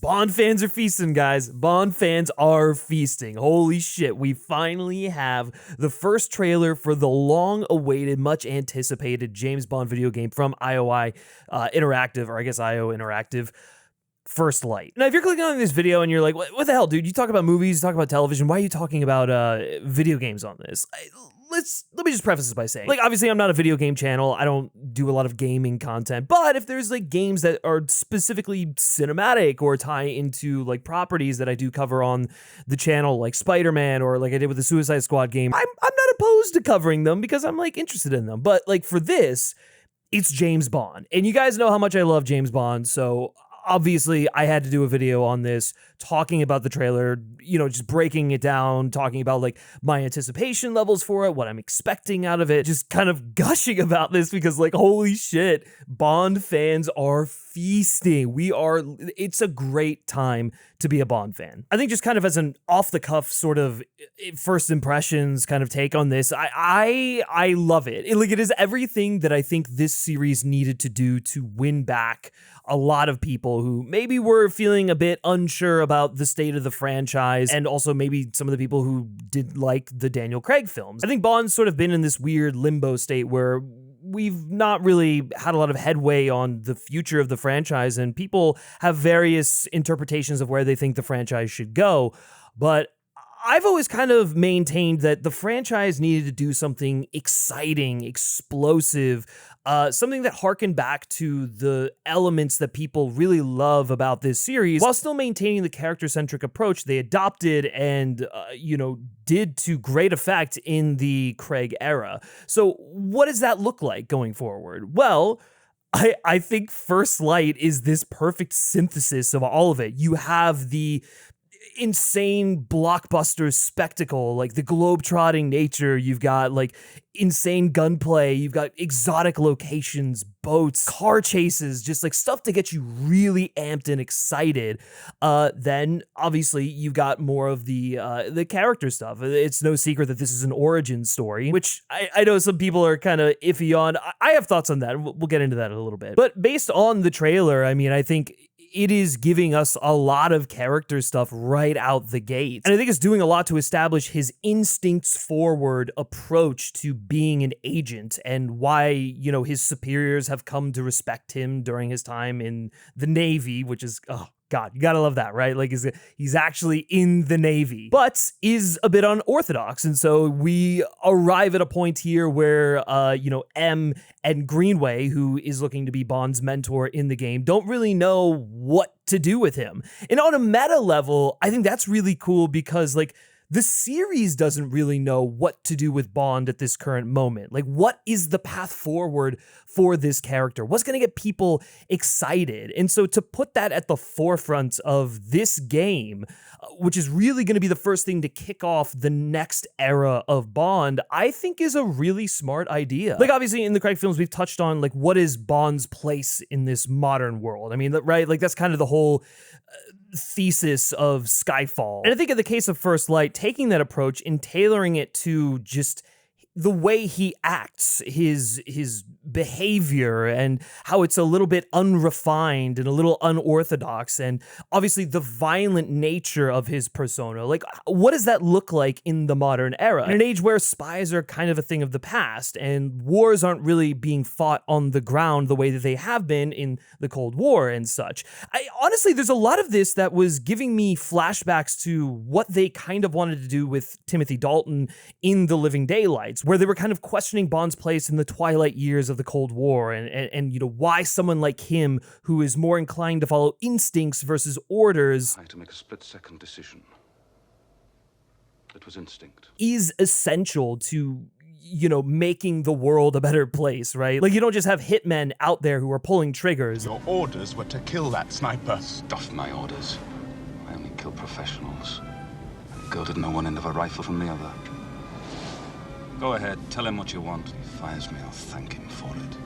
Bond fans are feasting, guys. Bond fans are feasting. Holy shit, we finally have the first trailer for the long-awaited, much-anticipated James Bond video game from IO Interactive, or I guess IO Interactive, First Light. Now, if you're clicking on this video and you're like, what the hell, dude? You talk about movies, you talk about television. Why are you talking about video games on this? Let me just preface this by saying, like, obviously I'm not a video game channel. I don't do a lot of gaming content, but if there's like games that are specifically cinematic or tie into like properties that I do cover on the channel, like Spider-Man or like I did with the Suicide Squad game, I'm not opposed to covering them because I'm like interested in them. But like for this, it's James Bond. And you guys know how much I love James Bond, so obviously, I had to do a video on this, talking about the trailer, you know, just breaking it down, talking about like my anticipation levels for it, what I'm expecting out of it, just kind of gushing about this because like, holy shit, Bond fans are feasting. It's a great time to be a Bond fan. I think just kind of as an off the cuff sort of first impressions kind of take on this, I love it. It is everything that I think this series needed to do to win back a lot of people who maybe were feeling a bit unsure about the state of the franchise, and also maybe some of the people who did like the Daniel Craig films. I think Bond's sort of been in this weird limbo state where we've not really had a lot of headway on the future of the franchise, and people have various interpretations of where they think the franchise should go. But I've always kind of maintained that the franchise needed to do something exciting, explosive, something that harkened back to the elements that people really love about this series, while still maintaining the character-centric approach they adopted and, did to great effect in the Craig era. So what does that look like going forward? Well, I think First Light is this perfect synthesis of all of it. You have the insane blockbuster spectacle, like the globe-trotting nature. You've got like insane gunplay. You've got exotic locations, boats, car chases, just like stuff to get you really amped and excited. Then obviously you've got more of the character stuff. It's no secret that this is an origin story, which I know some people are kind of iffy on. I have thoughts on that. We'll get into that in a little bit. But based on the trailer, I mean, I think it is giving us a lot of character stuff right out the gate. And I think it's doing a lot to establish his instincts-forward approach to being an agent and why, his superiors have come to respect him during his time in the Navy, which is, oh God, you gotta love that, right? Like, he's actually in the Navy, but is a bit unorthodox. And so we arrive at a point here where, M and Greenway, who is looking to be Bond's mentor in the game, don't really know what to do with him. And on a meta level, I think that's really cool because, like, the series doesn't really know what to do with Bond at this current moment. Like, what is the path forward for this character? What's going to get people excited? And so to put that at the forefront of this game, which is really going to be the first thing to kick off the next era of Bond, I think is a really smart idea. Like, obviously in the Craig films, we've touched on like, what is Bond's place in this modern world? I mean, right? Like, that's kind of the whole thesis of Skyfall. And I think in the case of First Light, taking that approach and tailoring it to just the way he acts, his behavior, and how it's a little bit unrefined and a little unorthodox, and obviously the violent nature of his persona. Like, what does that look like in the modern era? In an age where spies are kind of a thing of the past, and wars aren't really being fought on the ground the way that they have been in the Cold War and such. Honestly, there's a lot of this that was giving me flashbacks to what they kind of wanted to do with Timothy Dalton in The Living Daylights, where they were kind of questioning Bond's place in the twilight years of the Cold War and why someone like him, who is more inclined to follow instincts versus orders, I had to make a split-second decision. It was instinct. Is essential to making the world a better place, right? Like, you don't just have hitmen out there who are pulling triggers. Your orders were to kill that sniper. Stuff my orders. I only kill professionals. The girl didn't know one end of a rifle from the other. Go ahead, tell him what you want. If he fires me, I'll thank him for it.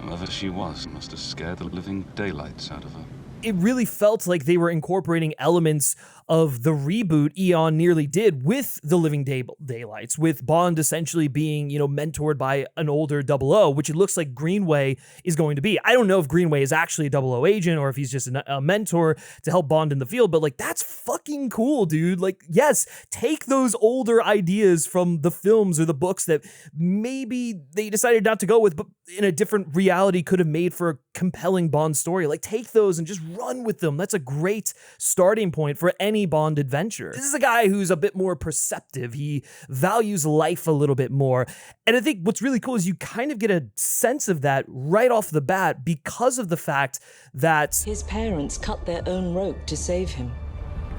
Whoever she was must have scared the living daylights out of her. it really felt like they were incorporating elements of the reboot Eon nearly did with the Living Daylights, with Bond essentially being, mentored by an older 00, which it looks like Greenway is going to be. I don't know if Greenway is actually a 00 agent or if he's just a mentor to help Bond in the field, but like, that's fucking cool, dude. Like, yes, take those older ideas from the films or the books that maybe they decided not to go with, but in a different reality could have made for a compelling Bond story. Like, take those and just run with them. That's a great starting point for any Bond adventure. This is a guy who's a bit more perceptive. He values life a little bit more. And I think what's really cool is you kind of get a sense of that right off the bat because of the fact that his parents cut their own rope to save him.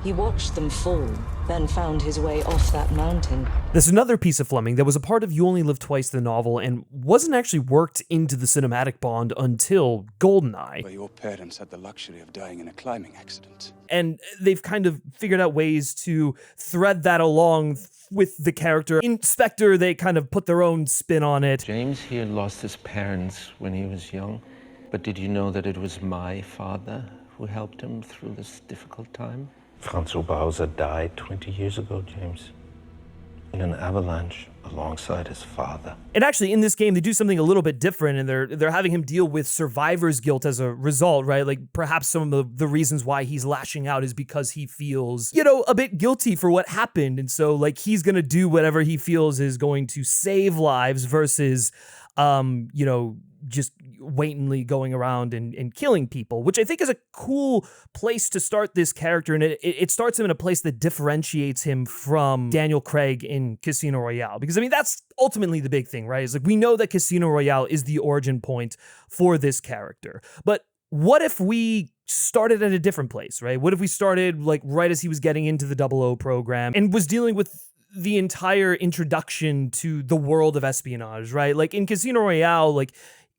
He watched them fall, then found his way off that mountain. There's another piece of Fleming that was a part of You Only Live Twice, the novel, and wasn't actually worked into the cinematic Bond until GoldenEye. But your parents had the luxury of dying in a climbing accident. And they've kind of figured out ways to thread that along with the character. In Spectre, they kind of put their own spin on it. James here lost his parents when he was young, but did you know that it was my father who helped him through this difficult time? Franz Oberhauser died 20 years ago, James, in an avalanche alongside his father. And actually, in this game, they do something a little bit different, and they're having him deal with survivor's guilt as a result, right? Like, perhaps some of the reasons why he's lashing out is because he feels, a bit guilty for what happened, and so, like, he's gonna do whatever he feels is going to save lives versus, just wantonly going around and killing people, which I think is a cool place to start this character. And it starts him in a place that differentiates him from Daniel Craig in Casino Royale. Because, I mean, that's ultimately the big thing, right? It's like, we know that Casino Royale is the origin point for this character. But what if we started at a different place, right? What if we started, like, right as he was getting into the 00 program and was dealing with the entire introduction to the world of espionage, right? Like, in Casino Royale, like,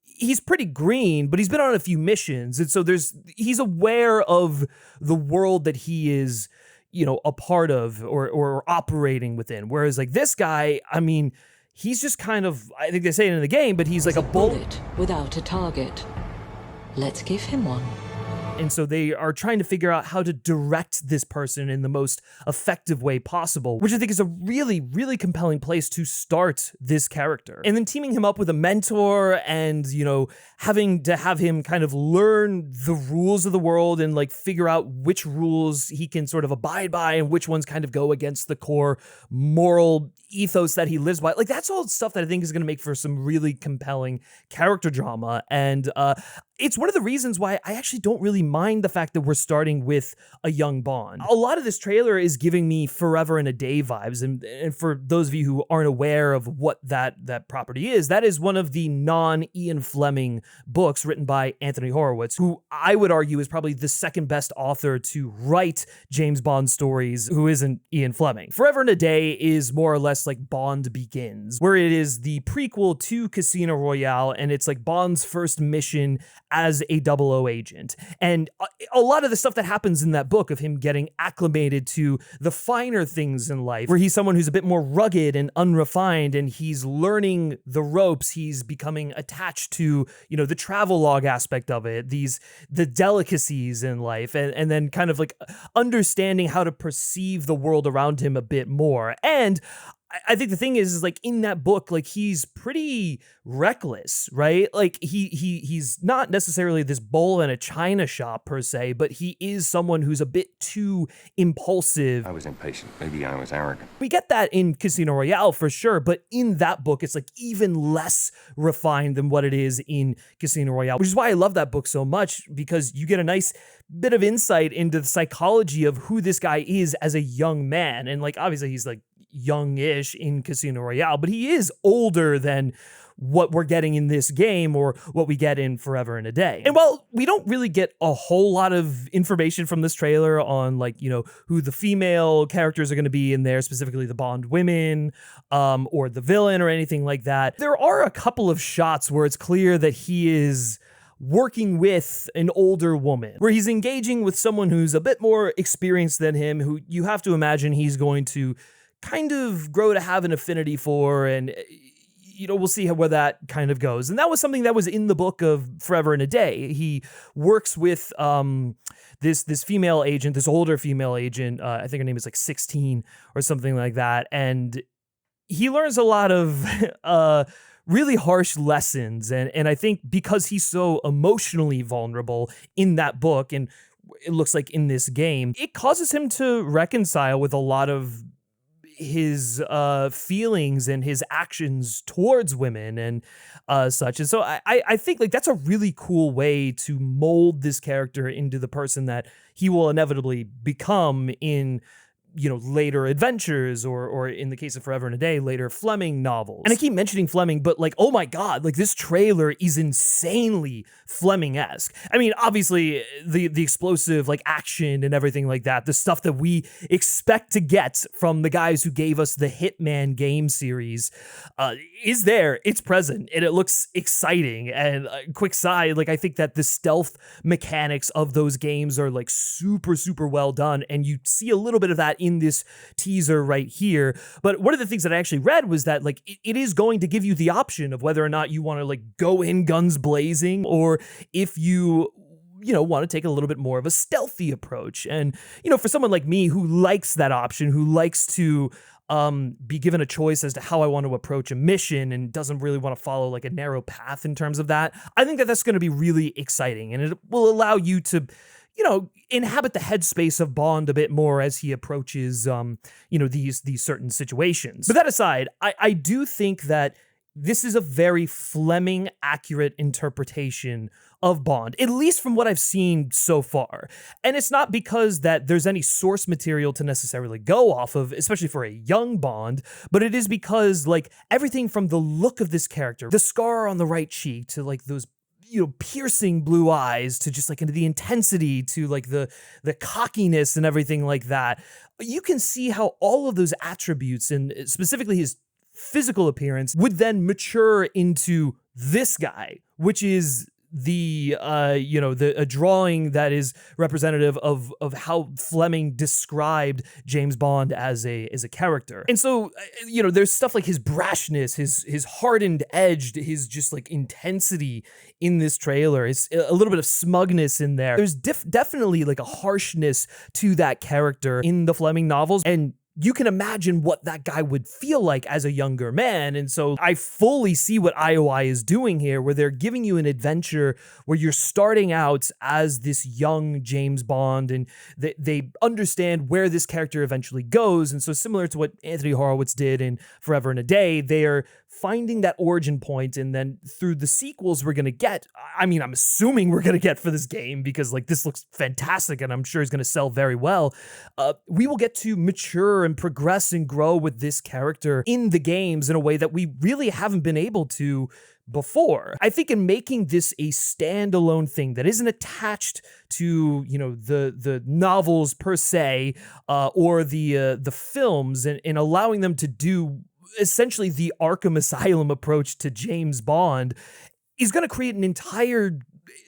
he's pretty green, but he's been on a few missions. And so he's aware of the world that he is, a part of or operating within. Whereas, like, this guy, I mean, he's just kind of, I think they say it in the game, but he's like a bullet without a target. Let's give him one. And so they are trying to figure out how to direct this person in the most effective way possible, which I think is a really, really compelling place to start this character. And then teaming him up with a mentor and, having to have him kind of learn the rules of the world and, like, figure out which rules he can sort of abide by and which ones kind of go against the core moral ethos that he lives by. Like, that's all stuff that I think is going to make for some really compelling character drama. And it's one of the reasons why I actually don't really mind the fact that we're starting with a young Bond. A lot of this trailer is giving me Forever and a Day vibes. And for those of you who aren't aware of what that property is, that is one of the non-Ian Fleming books written by Anthony Horowitz, who I would argue is probably the second best author to write James Bond stories who isn't Ian Fleming. Forever and a Day is more or less like Bond Begins, where it is the prequel to Casino Royale, and it's like Bond's first mission as a 00 agent. And a lot of the stuff that happens in that book of him getting acclimated to the finer things in life, where he's someone who's a bit more rugged and unrefined, and he's learning the ropes, he's becoming attached to, the travel log aspect of it, the delicacies in life, and then kind of like understanding how to perceive the world around him a bit more. And I think the thing is like, in that book, like, he's pretty reckless, right? Like, he's not necessarily this bull in a china shop per se, but he is someone who's a bit too impulsive. I was impatient. Maybe I was arrogant. We get that in Casino Royale for sure, but in that book, it's like even less refined than what it is in Casino Royale, which is why I love that book so much, because you get a nice bit of insight into the psychology of who this guy is as a young man. And, like, obviously he's like young-ish in Casino Royale, but he is older than what we're getting in this game or what we get in Forever and a Day. And while we don't really get a whole lot of information from this trailer on, like, who the female characters are going to be in there, specifically the Bond women, or the villain or anything like that, there are a couple of shots where it's clear that he is working with an older woman, where he's engaging with someone who's a bit more experienced than him, who you have to imagine he's going to kind of grow to have an affinity for, and we'll see where that kind of goes. And that was something that was in the book of Forever and a Day. He works with this female agent, this older female agent. I think her name is like 16 or something like that. And he learns a lot of really harsh lessons. And I think because he's so emotionally vulnerable in that book, and it looks like in this game, it causes him to reconcile with a lot of his feelings and his actions towards women and such. And so I think like that's a really cool way to mold this character into the person that he will inevitably become in later adventures, or in the case of Forever and a Day, later Fleming novels. And I keep mentioning Fleming, but like, oh my God, like this trailer is insanely Fleming-esque. I mean, obviously the explosive like action and everything like that, the stuff that we expect to get from the guys who gave us the Hitman game series is there, it's present, and it looks exciting. And quick side, like I think that the stealth mechanics of those games are like super, super well done, and you see a little bit of that in this teaser right here. But one of the things that I actually read was that like it is going to give you the option of whether or not you want to like go in guns blazing, or if you want to take a little bit more of a stealthy approach. And for someone like me who likes that option, who likes to be given a choice as to how I want to approach a mission and doesn't really want to follow like a narrow path in terms of that, I think that that's going to be really exciting, and it will allow you to inhabit the headspace of Bond a bit more as he approaches, these certain situations. But that aside, I do think that this is a very Fleming accurate interpretation of Bond, at least from what I've seen so far. And it's not because that there's any source material to necessarily go off of, especially for a young Bond, but it is because like everything from the look of this character, the scar on the right cheek, to like those piercing blue eyes, to just like into the intensity, to like the cockiness and everything like that. You can see how all of those attributes, and specifically his physical appearance, would then mature into this guy, which is a drawing that is representative of how Fleming described James Bond as a character. And so there's stuff like his brashness, his hardened edge, his just like intensity in this trailer. It's a little bit of smugness in there. There's definitely like a harshness to that character in the Fleming novels, and you can imagine what that guy would feel like as a younger man. And so I fully see what IOI is doing here, where they're giving you an adventure where you're starting out as this young James Bond, and they understand where this character eventually goes. And so similar to what Anthony Horowitz did in Forever and a Day, they are finding that origin point, and then through the sequels we're going to get, I mean, I'm assuming we're going to get for this game, because like this looks fantastic and I'm sure it's going to sell very well. We will get to mature and progress and grow with this character in the games in a way that we really haven't been able to before. I think in making this a standalone thing that isn't attached to the novels per se, or the films, and allowing them to do essentially the Arkham Asylum approach to James Bond, is going to create an entire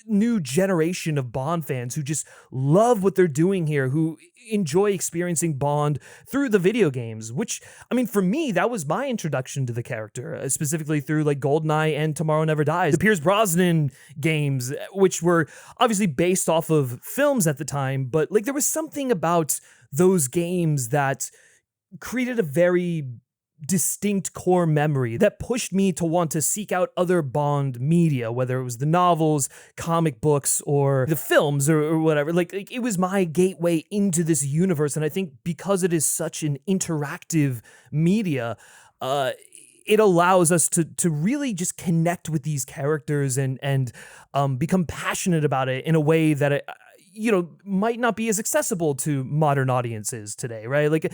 new generation of Bond fans who just love what they're doing here, who enjoy experiencing Bond through the video games, which, I mean, for me, that was my introduction to the character, specifically through like GoldenEye and Tomorrow Never Dies, the Pierce Brosnan games, which were obviously based off of films at the time, but like there was something about those games that created a very distinct core memory that pushed me to want to seek out other Bond media, whether it was the novels, comic books, or the films, or whatever. Like it was my gateway into this universe. And I think because it is such an interactive media, it allows us to really just connect with these characters and become passionate about it in a way that might not be as accessible to modern audiences today, right? Like,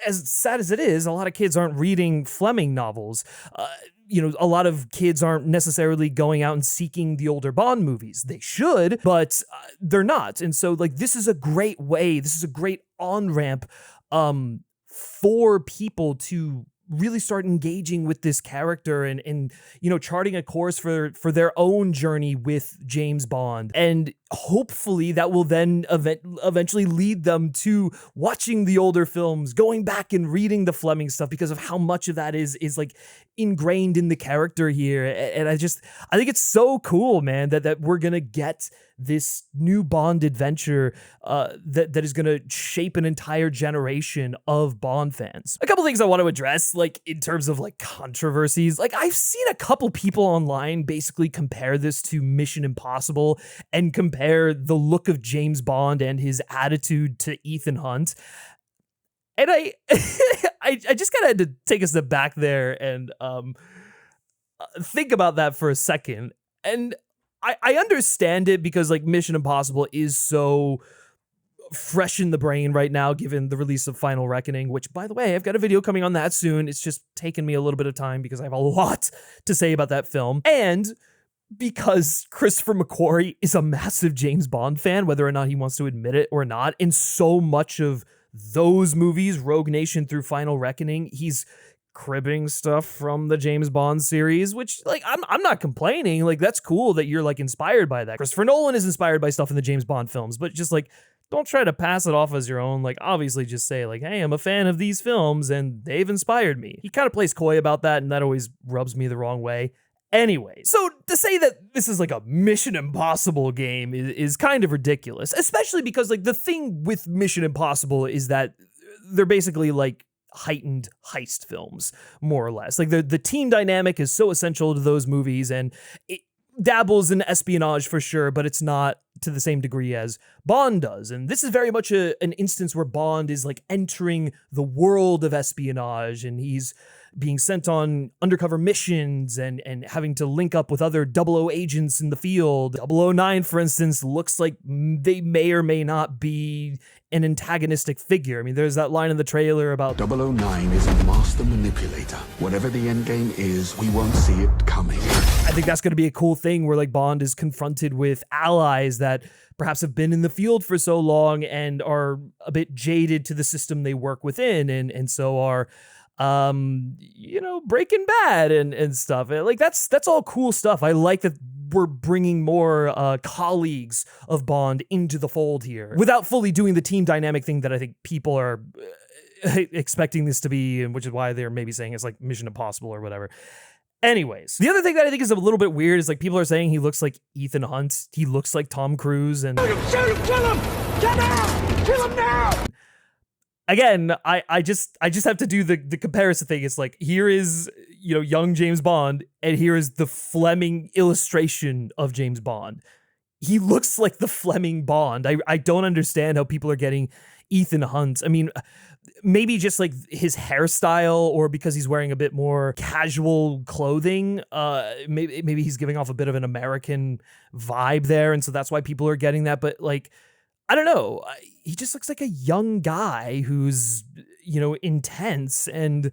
as sad as it is, a lot of kids aren't reading Fleming novels. A lot of kids aren't necessarily going out and seeking the older Bond movies. They should, but they're not. And so, like, this is a great way, this is a great on-ramp for people to really start engaging with this character and you know, charting a course for their own journey with James Bond. And hopefully that will then eventually lead them to watching the older films, going back and reading the Fleming stuff, because of how much of that is like ingrained in the character here. And I think it's so cool, man, that we're gonna get this new Bond adventure that is gonna shape an entire generation of Bond fans. A couple things I want to address, like in terms of like controversies. Like, I've seen a couple people online basically compare this to Mission Impossible and compare the look of James Bond and his attitude to Ethan Hunt. And I just kind of had to take a step back there and think about that for a second. And I understand it because like Mission Impossible is so fresh in the brain right now, given the release of Final Reckoning, which, by the way, I've got a video coming on that soon. It's just taken me a little bit of time because I have a lot to say about that film. And because Christopher McQuarrie is a massive James Bond fan, whether or not he wants to admit it or not, and so much of those movies, Rogue Nation through Final Reckoning, he's cribbing stuff from the James Bond series, which, like, I'm not complaining. Like, that's cool that you're like inspired by that. Christopher Nolan is inspired by stuff in the James Bond films, but just like, don't try to pass it off as your own. Like, obviously just say like, hey, I'm a fan of these films and they've inspired me. He kind of plays coy about that, and that always rubs me the wrong way. Anyway, so to say that this is like a Mission Impossible game is kind of ridiculous, especially because like the thing with Mission Impossible is that they're basically like heightened heist films, more or less. Like the team dynamic is so essential to those movies, and it dabbles in espionage for sure, but it's not to the same degree as Bond does. And this is very much an instance where Bond is like entering the world of espionage, and he's being sent on undercover missions and having to link up with other 00 agents in the field. 009, for instance, looks like they may or may not be an antagonistic figure. I mean, there's that line in the trailer about 009 is a master manipulator. Whatever the end game is, we won't see it coming. I think that's going to be a cool thing where like Bond is confronted with allies that perhaps have been in the field for so long and are a bit jaded to the system they work within, and so are you know, Breaking Bad and stuff. Like that's all cool stuff. I like that we're bringing more colleagues of Bond into the fold here without fully doing the team dynamic thing that I think people are expecting this to be, and which is why they're maybe saying it's like Mission Impossible or whatever. Anyways, the other thing that I think is a little bit weird is like people are saying he looks like Ethan Hunt. He looks like Tom Cruise, and Shoot him! Kill him! Get out! Kill him now! Again, I just have to do the comparison thing. It's like, here is, you know, young James Bond, and here is the Fleming illustration of James Bond. He looks like the Fleming Bond. I don't understand how people are getting Ethan Hunt. I mean, maybe just like his hairstyle, or because he's wearing a bit more casual clothing. Maybe he's giving off a bit of an American vibe there, and so that's why people are getting that. But like, I don't know. He just looks like a young guy who's, you know, intense. And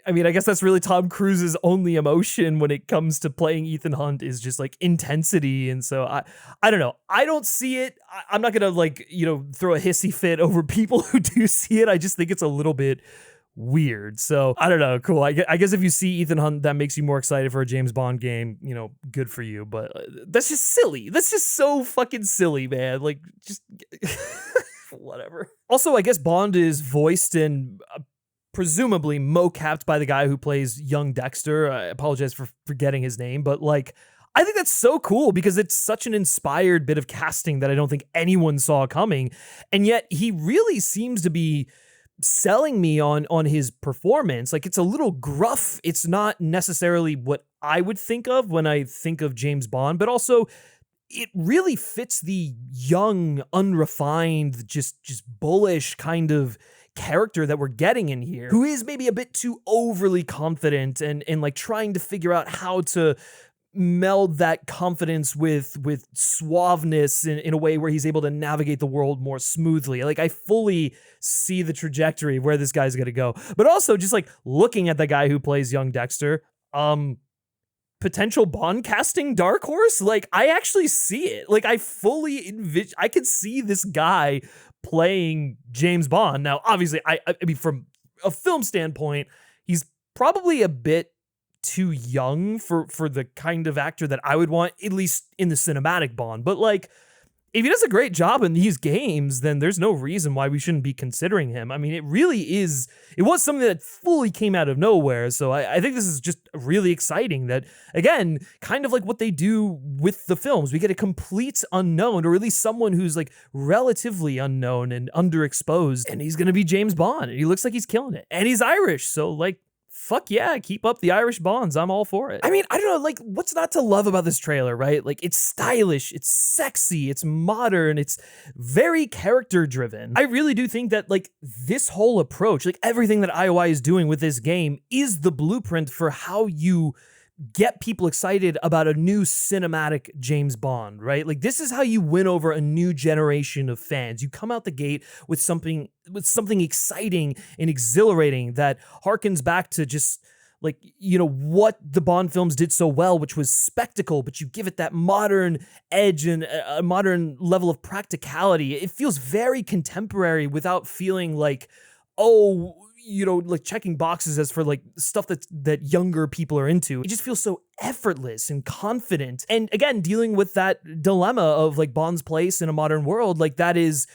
I mean, I guess that's really Tom Cruise's only emotion when it comes to playing Ethan Hunt, is just like intensity. And so I don't know. I don't see it. I'm not going to like, you know, throw a hissy fit over people who do see it. I just think it's a little bit weird. So I don't know. Cool. I guess if you see Ethan Hunt, that makes you more excited for a James Bond game, you know, good for you. But that's just silly. That's just so fucking silly, man. Like, just whatever. Also, I guess Bond is voiced and presumably mocapped by the guy who plays young Dexter. I apologize for forgetting his name, but like, I think that's so cool because it's such an inspired bit of casting that I don't think anyone saw coming. And yet he really seems to be selling me on his performance. Like, it's a little gruff. It's not necessarily what I would think of when I think of James Bond, but also it really fits the young, unrefined, just bullish kind of character that we're getting in here, who is maybe a bit too overly confident and like trying to figure out how to meld that confidence with suaveness in a way where he's able to navigate the world more smoothly. Like, I fully see the trajectory of where this guy's gonna go, but also just like looking at the guy who plays young Dexter, potential Bond casting dark horse. Like, I actually see it. Like, I fully envision, I could see this guy playing James Bond. Now, obviously, I mean, from a film standpoint, He's probably a bit too young for the kind of actor that I would want, at least in the cinematic Bond. But like, if he does a great job in these games, then there's no reason why we shouldn't be considering him. I mean, it was something that fully came out of nowhere. So I think this is just really exciting that, again, kind of like what they do with the films, we get a complete unknown, or at least someone who's like relatively unknown and underexposed, and he's going to be James Bond, and he looks like he's killing it. And he's Irish, so like, fuck yeah, keep up the Irish Bonds. I'm all for it. I mean, I don't know, like, what's not to love about this trailer, right? Like, it's stylish, it's sexy, it's modern, it's very character driven. I really do think that, like, this whole approach, like, everything that IOI is doing with this game is the blueprint for how you get people excited about a new cinematic James Bond, right? Like, this is how you win over a new generation of fans. You come out the gate with something exciting and exhilarating that harkens back to just like, you know, what the Bond films did so well, which was spectacle, but you give it that modern edge and a modern level of practicality. It feels very contemporary without feeling like, oh, you know, like checking boxes as for like stuff that younger people are into. It just feels so effortless and confident. And again, dealing with that dilemma of like Bond's place in a modern world, like that is,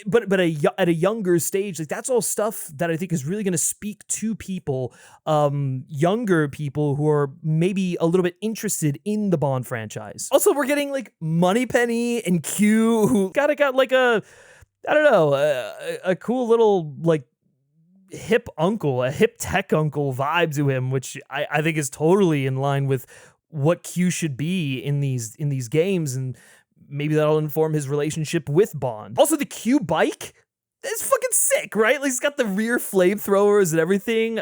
but at a younger stage, like that's all stuff that I think is really going to speak to people, younger people who are maybe a little bit interested in the Bond franchise. Also, we're getting like Moneypenny and Q, who got like a, I don't know, a cool little like hip tech uncle vibe to him, which I think is totally in line with what Q should be in these games, and maybe that'll inform his relationship with Bond. Also, the Q bike is fucking sick, right? Like, he's got the rear flamethrowers and everything.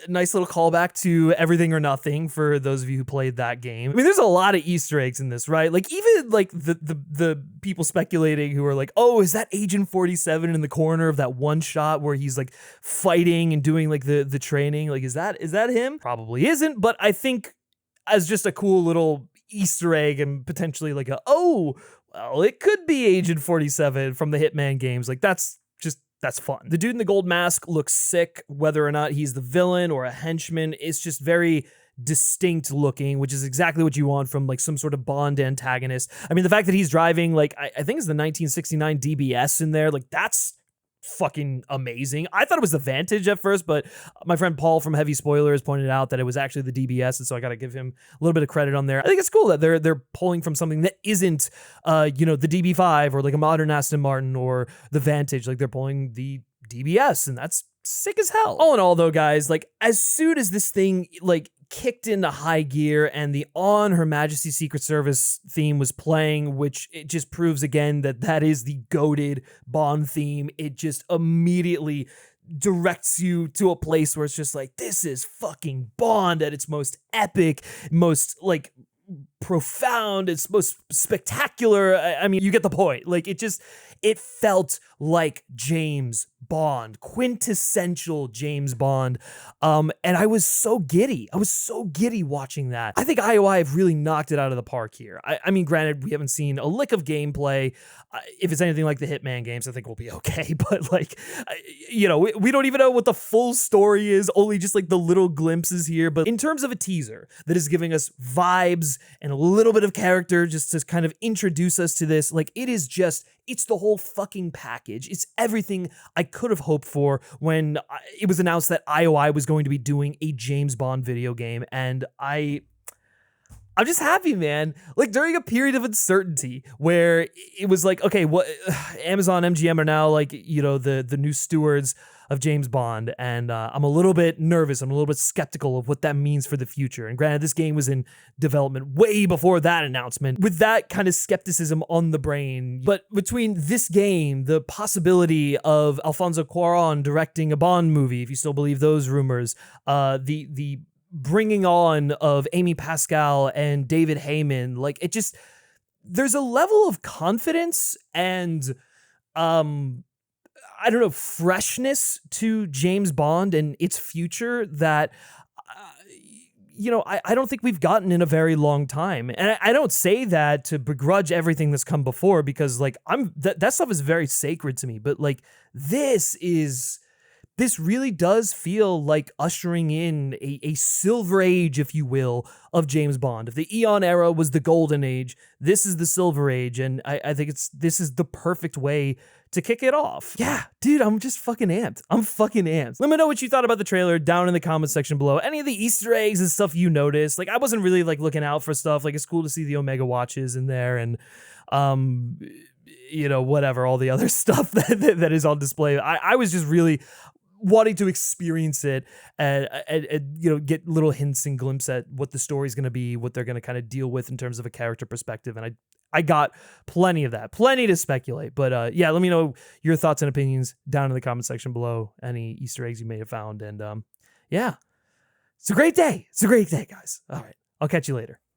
Nice little callback to Everything or Nothing for those of you who played that game. I mean, there's a lot of Easter eggs in this, right? Like, even like the people speculating who are like, oh, is that Agent 47 in the corner of that one shot where he's like fighting and doing like the training? Like, is that him? Probably isn't, but I think as just a cool little Easter egg and potentially like well, it could be Agent 47 from the Hitman games. Like, that's fun. The dude in the gold mask looks sick, whether or not he's the villain or a henchman. It's just very distinct looking, which is exactly what you want from like some sort of Bond antagonist. I mean, the fact that he's driving like, I think it's the 1969 DBS in there, like that's fucking amazing. I thought it was the Vantage at first, but my friend Paul from Heavy Spoilers pointed out that it was actually the DBS, and so I got to give him a little bit of credit on there. I think it's cool that they're pulling from something that isn't you know, the DB5 or like a modern Aston Martin or the Vantage. Like, they're pulling the DBS, and that's sick as hell. All in all though, guys, like as soon as this thing like kicked into high gear and the On Her Majesty's Secret Service theme was playing, which it just proves again that is the goated Bond theme. It just immediately directs you to a place where it's just like, this is fucking Bond at its most epic, most like profound, its most spectacular. I mean, you get the point. Like, it felt like James Bond, quintessential James Bond. And I was so giddy. Watching that. I think IOI have really knocked it out of the park here. I mean, granted, we haven't seen a lick of gameplay. If it's anything like the Hitman games, I think we'll be okay. But like, you know, we don't even know what the full story is, only just like the little glimpses here. But in terms of a teaser that is giving us vibes and a little bit of character just to kind of introduce us to this, like it's the whole fucking package. It's everything I could have hoped for when it was announced that IOI was going to be doing a James Bond video game. And I'm just happy, man. Like, during a period of uncertainty where it was like, okay, what Amazon MGM are now like, you know, the new stewards of James Bond, and I'm a little bit nervous. I'm a little bit skeptical of what that means for the future. And granted, this game was in development way before that announcement. With that kind of skepticism on the brain, but between this game, the possibility of Alfonso Cuarón directing a Bond movie, if you still believe those rumors, the bringing on of Amy Pascal and David Heyman, like it just, there's a level of confidence and I don't know, freshness to James Bond and its future that, you know, I don't think we've gotten in a very long time. And I don't say that to begrudge everything that's come before, because like that stuff is very sacred to me. But like this is this really does feel like ushering in a silver age, if you will, of James Bond. If the Eon era was the golden age, this is the silver age, and I think this is the perfect way to kick it off. Yeah, dude, I'm just fucking amped. I'm fucking amped. Let me know what you thought about the trailer down in the comment section below. Any of the Easter eggs and stuff you noticed. Like, I wasn't really like looking out for stuff. Like, it's cool to see the Omega watches in there, and you know, whatever, all the other stuff that is on display. I was just really wanting to experience it and you know, get little hints and glimpses at what the story's going to be, what they're going to kind of deal with in terms of a character perspective. And I got plenty of that, plenty to speculate. But yeah, let me know your thoughts and opinions down in the comment section below. Any Easter eggs you may have found. And yeah, it's a great day. It's a great day, guys. All right, I'll catch you later.